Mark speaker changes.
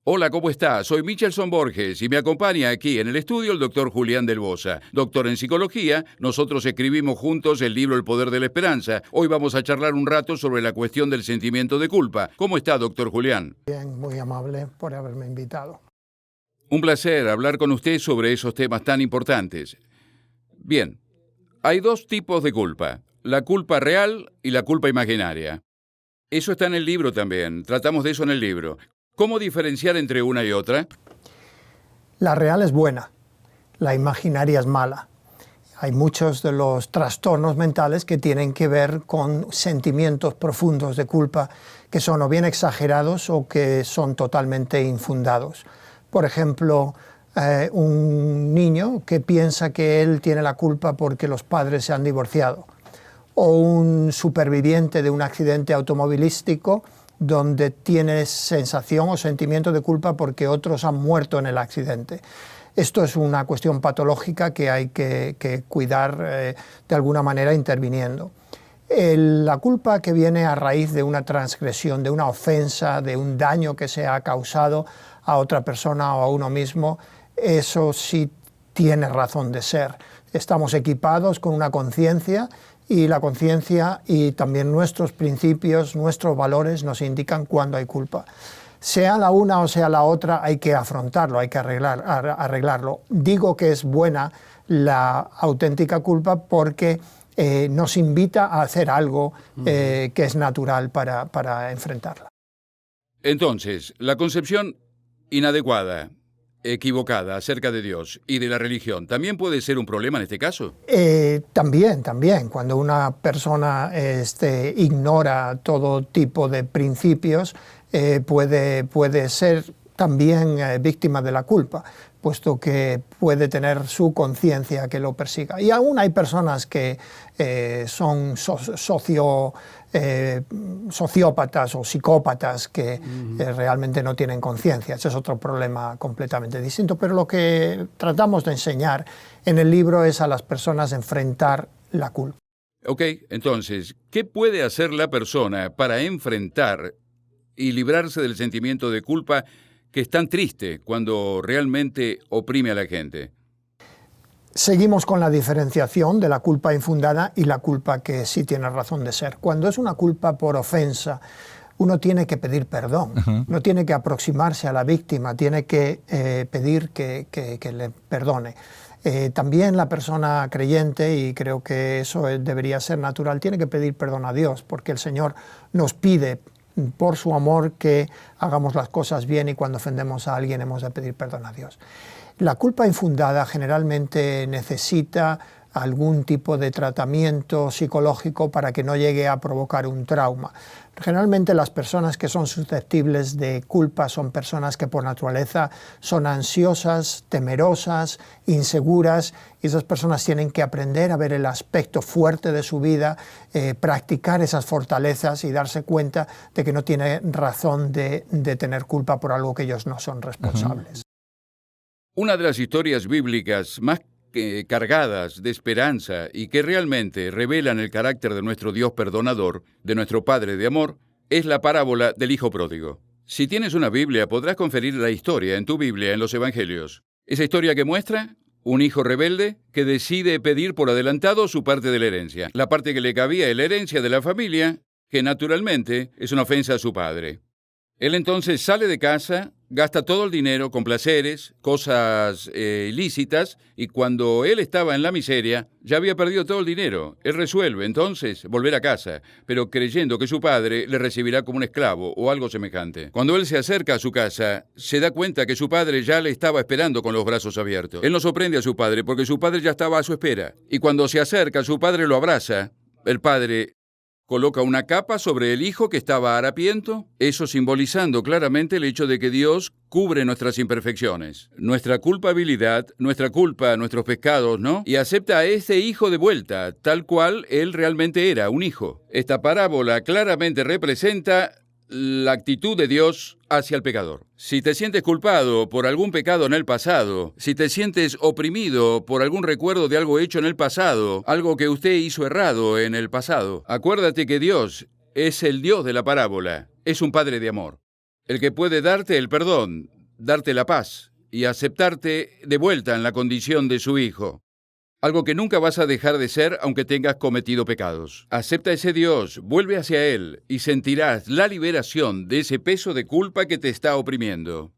Speaker 1: Hola, ¿cómo está? Soy Michelson Borges y me acompaña aquí en el estudio el doctor Julián del Boza. Doctor en psicología, nosotros escribimos juntos el libro El Poder de la Esperanza. Hoy vamos a charlar un rato sobre la cuestión del sentimiento de culpa. ¿Cómo está, doctor Julián?
Speaker 2: Bien, muy amable por haberme invitado.
Speaker 1: Un placer hablar con usted sobre esos temas tan importantes. Bien, hay dos tipos de culpa, la culpa real y la culpa imaginaria. Eso está en el libro también, tratamos de eso en el libro. ¿Cómo diferenciar entre una y otra?
Speaker 2: La real es buena, la imaginaria es mala. Hay muchos de los trastornos mentales que tienen que ver con sentimientos profundos de culpa que son o bien exagerados o que son totalmente infundados. Por ejemplo, un niño que piensa que él tiene la culpa porque los padres se han divorciado, o un superviviente de un accidente automovilístico donde tiene sensación o sentimiento de culpa porque otros han muerto en el accidente. Esto es una cuestión patológica que hay que cuidar de alguna manera interviniendo. La culpa que viene a raíz de una transgresión, de una ofensa, de un daño que se ha causado a otra persona o a uno mismo, eso sí tiene razón de ser. Estamos equipados con una conciencia y la conciencia y también nuestros principios, nuestros valores nos indican cuándo hay culpa. Sea la una o sea la otra, hay que afrontarlo, hay que arreglarlo. Digo que es buena la auténtica culpa porque nos invita a hacer algo que es natural para enfrentarla.
Speaker 1: Entonces, la concepción inadecuada, equivocada acerca de Dios y de la religión, ¿también puede ser un problema en este caso?
Speaker 2: También. Cuando una persona ignora todo tipo de principios, puede ser también víctima de la culpa, puesto que puede tener su conciencia que lo persiga. Y aún hay personas que son sociópatas o psicópatas que realmente no tienen conciencia. Ese es otro problema completamente distinto. Pero lo que tratamos de enseñar en el libro es a las personas enfrentar la culpa.
Speaker 1: Ok, entonces, ¿qué puede hacer la persona para enfrentar y librarse del sentimiento de culpa que es tan triste cuando realmente oprime a la gente?
Speaker 2: Seguimos con la diferenciación de la culpa infundada y la culpa que sí tiene razón de ser. Cuando es una culpa por ofensa, uno tiene que pedir perdón, no tiene que aproximarse a la víctima, tiene que pedir que le perdone. También la persona creyente, y creo que eso debería ser natural, tiene que pedir perdón a Dios, porque el Señor nos pide por su amor que hagamos las cosas bien y cuando ofendemos a alguien hemos de pedir perdón a Dios. La culpa infundada generalmente necesita algún tipo de tratamiento psicológico para que no llegue a provocar un trauma. Generalmente las personas que son susceptibles de culpa son personas que por naturaleza son ansiosas, temerosas, inseguras, y esas personas tienen que aprender a ver el aspecto fuerte de su vida, practicar esas fortalezas y darse cuenta de que no tienen razón de tener culpa por algo que ellos no son responsables.
Speaker 1: Una de las historias bíblicas más cargadas de esperanza y que realmente revelan el carácter de nuestro Dios perdonador, de nuestro Padre de amor, es la parábola del Hijo Pródigo. Si tienes una Biblia, podrás conferir la historia en tu Biblia en los Evangelios. Esa historia que muestra un hijo rebelde que decide pedir por adelantado su parte de la herencia, la parte que le cabía en la herencia de la familia, que naturalmente es una ofensa a su padre. Él entonces sale de casa, gasta todo el dinero con placeres, cosas ilícitas, y cuando él estaba en la miseria, ya había perdido todo el dinero. Él resuelve entonces volver a casa, pero creyendo que su padre le recibirá como un esclavo o algo semejante. Cuando él se acerca a su casa, se da cuenta que su padre ya le estaba esperando con los brazos abiertos. Él no sorprende a su padre porque su padre ya estaba a su espera. Y cuando se acerca, su padre lo abraza. El padre coloca una capa sobre el hijo que estaba harapiento, eso simbolizando claramente el hecho de que Dios cubre nuestras imperfecciones, nuestra culpabilidad, nuestra culpa, nuestros pecados, ¿no? Y acepta a ese hijo de vuelta, tal cual él realmente era, un hijo. Esta parábola claramente representa la actitud de Dios hacia el pecador. Si te sientes culpado por algún pecado en el pasado, si te sientes oprimido por algún recuerdo de algo hecho en el pasado, algo que usted hizo errado en el pasado, acuérdate que Dios es el Dios de la parábola, es un Padre de amor. el que puede darte el perdón, darte la paz y aceptarte de vuelta en la condición de su hijo. Algo que nunca vas a dejar de ser aunque tengas cometido pecados. Acepta a ese Dios, vuelve hacia Él y sentirás la liberación de ese peso de culpa que te está oprimiendo.